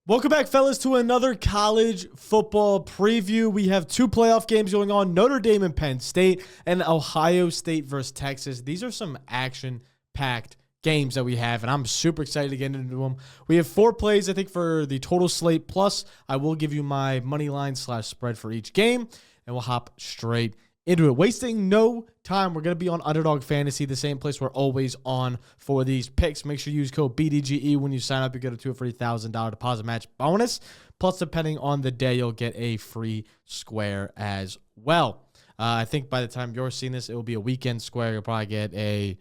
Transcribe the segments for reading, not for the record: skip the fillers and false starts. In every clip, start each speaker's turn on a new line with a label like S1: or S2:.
S1: Welcome back, fellas, to another college football preview. We have two playoff games going on, Notre Dame and Penn State, and Ohio State versus Texas. These are some action-packed games that we have, and I'm super excited to get into them. We have 4 plays, I think, for the total slate, plus I will give you my money line / spread for each game, and we'll hop straight into it. Wasting no time, we're going to be on Underdog Fantasy, the same place we're always on for these picks. Make sure you use code BDGE when you sign up. You get a $2 or $3,000 deposit match bonus. Plus, depending on the day, you'll get a free square as well. I think by the time you're seeing this, it will be a weekend square. You'll probably get a,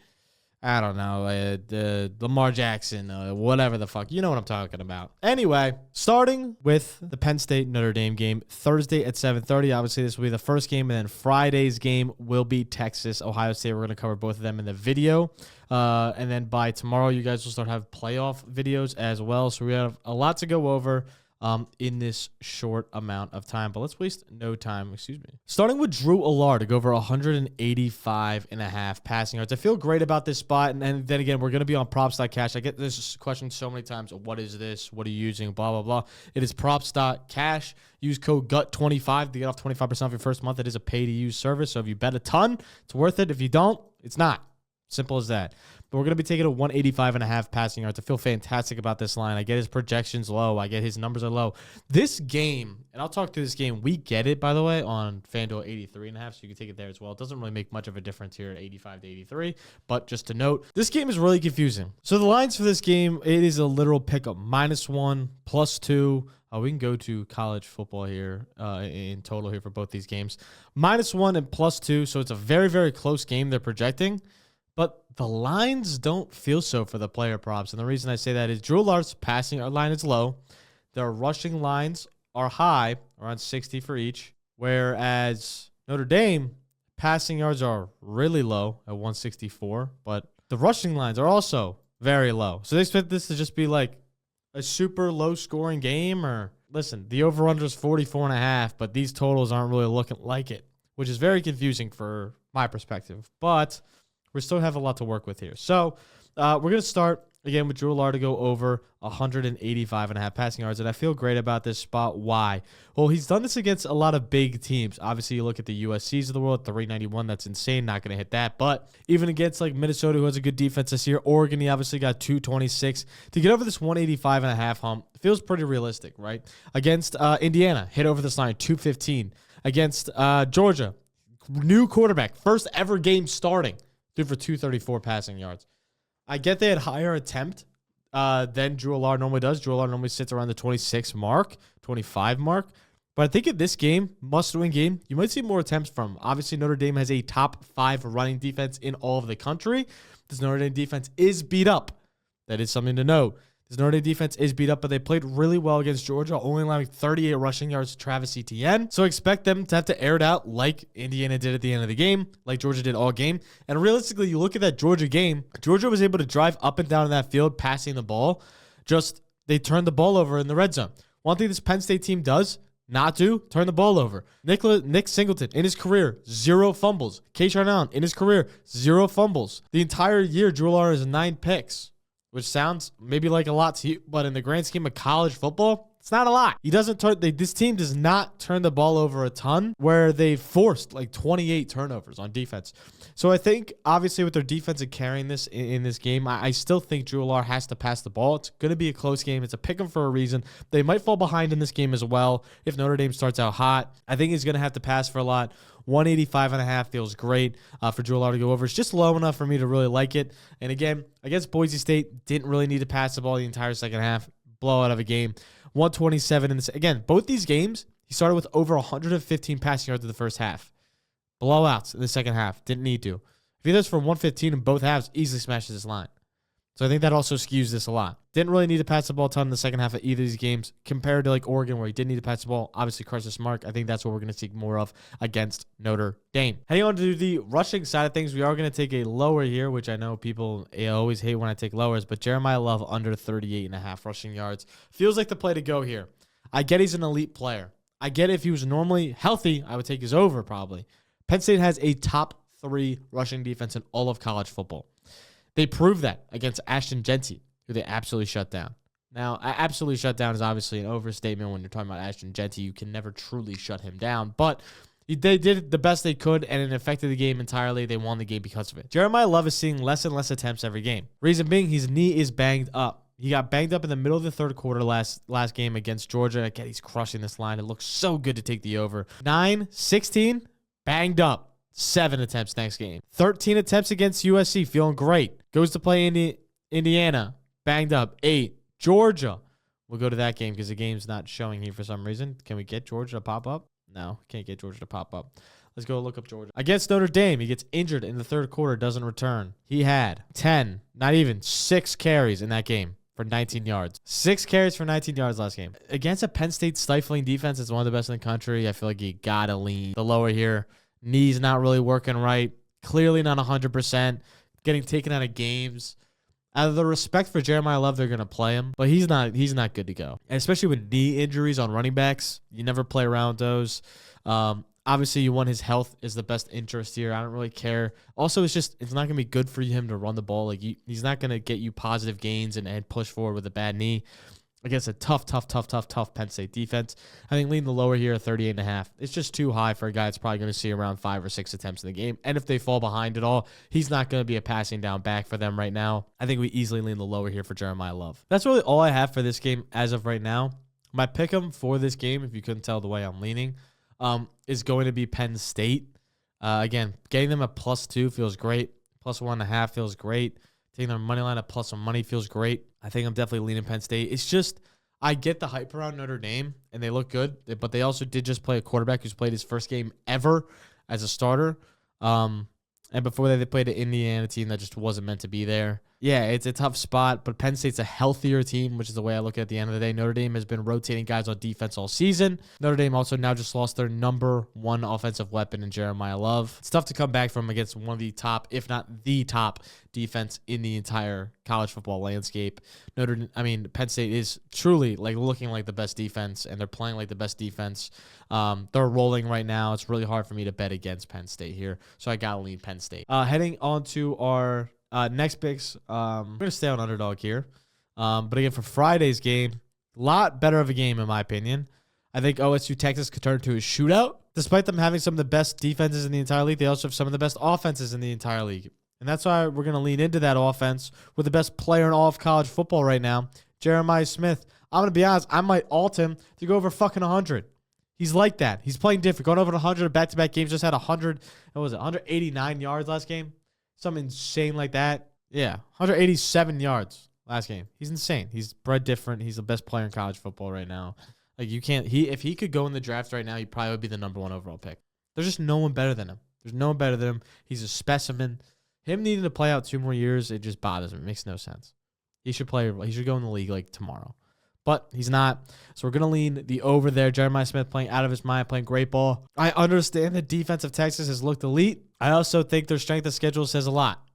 S1: I don't know, the Lamar Jackson, whatever the fuck. You know what I'm talking about. Anyway, starting with the Penn State Notre Dame game Thursday at 7:30. Obviously, this will be the first game, and then Friday's game will be Texas, Ohio State. We're going to cover both of them in the video. And then by tomorrow, you guys will start have playoff videos as well. So we have a lot to go over in this short amount of time, but let's waste no time. Starting with Drew Allard to go over 185.5 passing yards. I feel great about this spot, and then again, we're going to be on props.cash. I get this question so many times. What is this? What are you using? Blah, blah, blah. It is props.cash. Use code GUT25 to get off 25% off your first month. It is a pay-to-use service, so if you bet a ton, it's worth it. If you don't, it's not. Simple as that. But we're going to be taking a 185.5 passing yards. I feel fantastic about this line. I get his projections low. I get his numbers are low. This game, and I'll talk through this game. We get it, by the way, on FanDuel 83.5, so you can take it there as well. It doesn't really make much of a difference here at 85 to 83. But just to note, this game is really confusing. So the lines for this game, it is a literal pickup. -1, +2. We can go to college football here in total here for both these games. -1 and +2, so it's a very, very close game they're projecting. But the lines don't feel so for the player props. And the reason I say that is Drew Allard's passing line is low. Their rushing lines are high, around 60 for each. Whereas Notre Dame, passing yards are really low at 164. But the rushing lines are also very low. So they expect this to just be like a super low-scoring game. Or listen, the over-under is 44.5, but these totals aren't really looking like it, which is very confusing for my perspective. But we still have a lot to work with here. So we're going to start, again, with Drew Allard to go over 185.5 passing yards, and I feel great about this spot. Why? Well, he's done this against a lot of big teams. Obviously, you look at the USCs of the world, 391, that's insane, not going to hit that. But even against like Minnesota, who has a good defense this year, Oregon, he obviously got 226. To get over this 185.5 hump feels pretty realistic, right? Against Indiana, hit over this line, 215. Against Georgia, new quarterback, first ever game starting. Threw for 234 passing yards. I get they had higher attempt than Drew Allard normally does. Drew Allard normally sits around the 26 mark, 25 mark. But I think in this game, must-win game, you might see more attempts from. Obviously, Notre Dame has a top 5 running defense in all of the country. This Notre Dame defense is beat up. That is something to note. This Notre Dame defense is beat up, but they played really well against Georgia, only allowing 38 rushing yards to Travis Etienne. So expect them to have to air it out like Indiana did at the end of the game, like Georgia did all game. And realistically, you look at that Georgia game, Georgia was able to drive up and down in that field, passing the ball. Just they turned the ball over in the red zone. One thing this Penn State team does not do, turn the ball over. Nick Singleton, in his career, 0 fumbles. Keyshawn Allen, in his career, 0 fumbles. The entire year, Drew Allard has 9 picks. Which sounds maybe like a lot to you, but in the grand scheme of college football, it's not a lot. This team does not turn the ball over a ton, where they forced like 28 turnovers on defense. So I think, obviously, with their defense and carrying this in this game, I still think Drew Allard has to pass the ball. It's going to be a close game. It's a pick 'em for a reason. They might fall behind in this game as well if Notre Dame starts out hot. I think he's going to have to pass for a lot. 185.5 feels great for Drew Allard to go over. It's just low enough for me to really like it. And again, against Boise State, didn't really need to pass the ball the entire second half. Blowout of a game. 127 in this. Again, both these games, he started with over 115 passing yards in the first half. Blowouts in the second half. Didn't need to. If he does for 115 in both halves, easily smashes this line. So I think that also skews this a lot. Didn't really need to pass the ball a ton in the second half of either of these games compared to like Oregon, where he did need to pass the ball. Obviously, Carson Mark. I think that's what we're going to see more of against Notre Dame. Heading on to the rushing side of things, we are going to take a lower here, which I know people always hate when I take lowers, but Jeremiah Love under 38.5 rushing yards. Feels like the play to go here. I get he's an elite player. I get if he was normally healthy, I would take his over probably. Penn State has a top 3 rushing defense in all of college football. They proved that against Ashton Genty, who they absolutely shut down. Now, absolutely shut down is obviously an overstatement when you're talking about Ashton Jeanty. You can never truly shut him down, but they did the best they could, and it affected the game entirely. They won the game because of it. Jeremiah Love is seeing less and less attempts every game. Reason being, his knee is banged up. He got banged up in the middle of the third quarter last game against Georgia. Again, he's crushing this line. It looks so good to take the over. 9, 16, banged up. 7 attempts next game. 13 attempts against USC, feeling great. Goes to play Indiana, banged up. 8. Georgia. We'll go to that game because the game's not showing here for some reason. Can we get Georgia to pop up? No, can't get Georgia to pop up. Let's go look up Georgia. Against Notre Dame, he gets injured in the third quarter, doesn't return. He had 10, not even 6 carries in that game for 19 yards. 6 carries for 19 yards last game. Against a Penn State stifling defense, it's one of the best in the country. I feel like you got to lean the lower here. Knee's not really working right. Clearly not 100%. Getting taken out of games. Out of the respect for Jeremiah Love, they're going to play him, but he's not good to go. And especially with knee injuries on running backs, you never play around those. Obviously, you want his health is the best interest here. I don't really care. Also, it's not going to be good for him to run the ball. Like he's not going to get you positive gains and push forward with a bad knee against a tough Penn State defense. I think lean the lower here at 38.5. It's just too high for a guy that's probably going to see around 5 or 6 attempts in the game. And if they fall behind at all, he's not going to be a passing down back for them right now. I think we easily lean the lower here for Jeremiah Love. That's really all I have for this game as of right now. My pick'em for this game, if you couldn't tell the way I'm leaning, is going to be Penn State. Again, getting them a +2 feels great. +1.5 feels great. Taking their money line at plus some money feels great. I think I'm definitely leaning Penn State. It's just, I get the hype around Notre Dame, and they look good, but they also did just play a quarterback who's played his first game ever as a starter. And before that, they played an Indiana team that just wasn't meant to be there. Yeah, it's a tough spot, but Penn State's a healthier team, which is the way I look at the end of the day. Notre Dame has been rotating guys on defense all season. Notre Dame also now just lost their number 1 offensive weapon in Jeremiah Love. It's tough to come back from against one of the top, if not the top, defense in the entire college football landscape. Penn State is truly looking like the best defense, and they're playing like the best defense. They're rolling right now. It's really hard for me to bet against Penn State here, so I gotta lean Penn State. Heading on to our next picks, I'm going to stay on underdog here. But again, for Friday's game, a lot better of a game in my opinion. I think OSU Texas could turn into a shootout. Despite them having some of the best defenses in the entire league, they also have some of the best offenses in the entire league. And that's why we're going to lean into that offense with the best player in all of college football right now, Jeremiah Smith. I'm going to be honest, I might alt him to go over fucking 100. He's like that. He's playing different. Going over 100 back-to-back games, just had 189 yards last game. Something insane like that. Yeah, 187 yards last game. He's insane. He's bred different. He's the best player in college football right now. If he could go in the draft right now, he probably would be the number 1 overall pick. There's just no one better than him. There's no one better than him. He's a specimen. Him needing to play out 2 more years, it just bothers me. It makes no sense. He should go in the league tomorrow. But he's not. So we're going to lean the over there. Jeremiah Smith playing out of his mind, playing great ball. I understand the defense of Texas has looked elite. I also think their strength of schedule says a lot.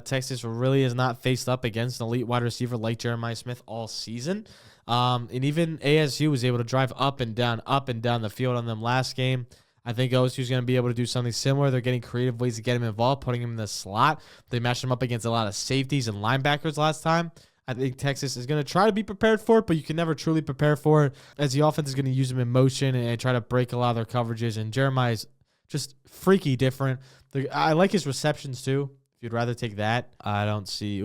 S1: Texas really has not faced up against an elite wide receiver like Jeremiah Smith all season. And even ASU was able to drive up and down the field on them last game. I think OSU is going to be able to do something similar. They're getting creative ways to get him involved, putting him in the slot. They matched him up against a lot of safeties and linebackers last time. I think Texas is going to try to be prepared for it, but you can never truly prepare for it as the offense is going to use him in motion and try to break a lot of their coverages. And Jeremiah's just freaky different. I like his receptions too. If you'd rather take that, I don't see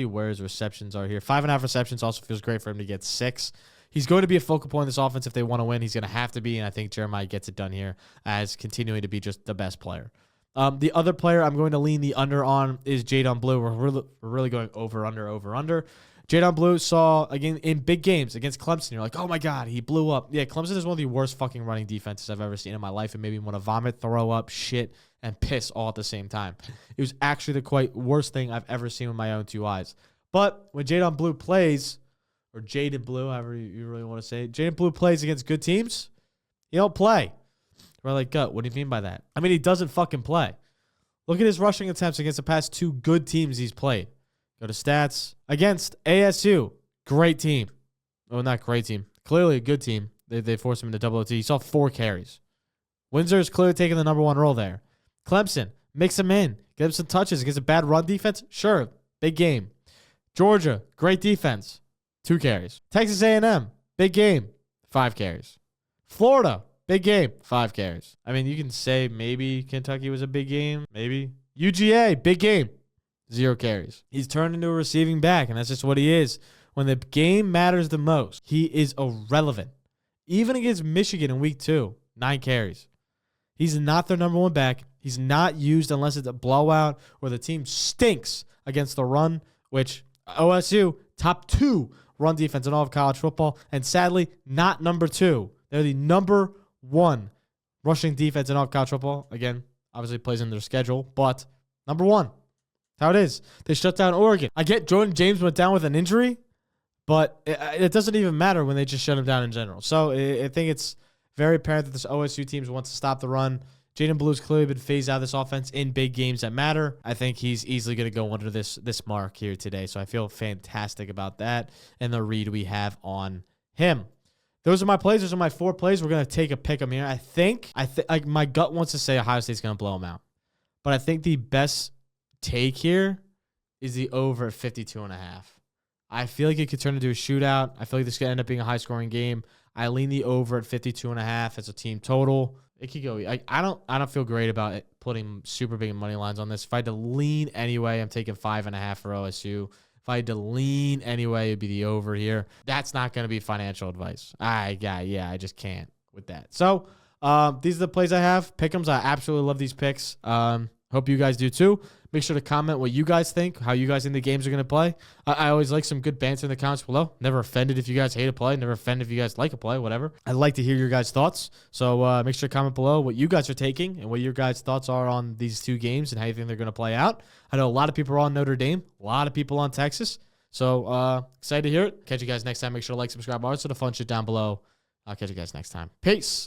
S1: where his receptions are here. 5.5 receptions also feels great for him to get 6. He's going to be a focal point in this offense if they want to win. He's going to have to be, and I think Jeremiah gets it done here as continuing to be just the best player. The other player I'm going to lean the under on is Jaydon Blue. We're really going over, under. Jaydon Blue saw, again, in big games against Clemson. You're like, oh, my God, he blew up. Yeah, Clemson is one of the worst fucking running defenses I've ever seen in my life, and made me want to vomit, throw up, shit, and piss all at the same time. It was actually the quite worst thing I've ever seen with my own 2 eyes. But when Jaydon Blue plays, or Jaydon Blue, however you really want to say it, Jaydon Blue plays against good teams, he don't play. We're like, gut, what do you mean by that? I mean, he doesn't fucking play. Look at his rushing attempts against the past 2 good teams he's played. Go to stats. Against ASU, great team. Well, not great team. Clearly a good team. They forced him into double OT. He saw 4 carries. Windsor is clearly taking the number 1 role there. Clemson, mix him in. Get him some touches against a bad run defense. Sure, big game. Georgia, great defense. 2 carries. Texas A&M, big game, 5 carries. Florida, big game, 5 carries. I mean, you can say maybe Kentucky was a big game, maybe. UGA, big game, 0 carries. He's turned into a receiving back, and that's just what he is. When the game matters the most, he is irrelevant. Even against Michigan in week 2, 9 carries. He's not their number 1 back. He's not used unless it's a blowout or the team stinks against the run, which OSU, top 2 run defense in all of college football, and sadly, not number 2. They're the number 1 rushing defense in all of college football. Again, obviously plays in their schedule, but number 1. That's how it is. They shut down Oregon. I get Jordan James went down with an injury, but it doesn't even matter when they just shut him down in general. So I think it's very apparent that this OSU team wants to stop the run. Jaydon Blue's clearly been phased out of this offense in big games that matter. I think he's easily going to go under this mark here today. So I feel fantastic about that and the read we have on him. Those are my plays. Those are my 4 plays. We're going to take a pick 'em here. I think like my gut wants to say Ohio State's going to blow them out. But I think the best take here is the over at 52.5. I feel like it could turn into a shootout. I feel like this could end up being a high-scoring game. I lean the over at 52.5 as a team total. It could go. I don't feel great about it putting super big money lines on this. If I had to lean anyway, I'm taking 5.5 for OSU. If I had to lean anyway, it'd be the over here. That's not going to be financial advice. I just can't with that. So these are the plays I have. Pick'ems. I absolutely love these picks. Hope you guys do too. Make sure to comment what you guys think, how you guys think the games are going to play. I always like some good banter in the comments below. Never offended if you guys hate a play. Never offended if you guys like a play, whatever. I'd like to hear your guys' thoughts. So make sure to comment below what you guys are taking and what your guys' thoughts are on these 2 games and how you think they're going to play out. I know a lot of people are on Notre Dame, a lot of people on Texas. So excited to hear it. Catch you guys next time. Make sure to like, subscribe, all sorts of fun shit down below. I'll catch you guys next time. Peace.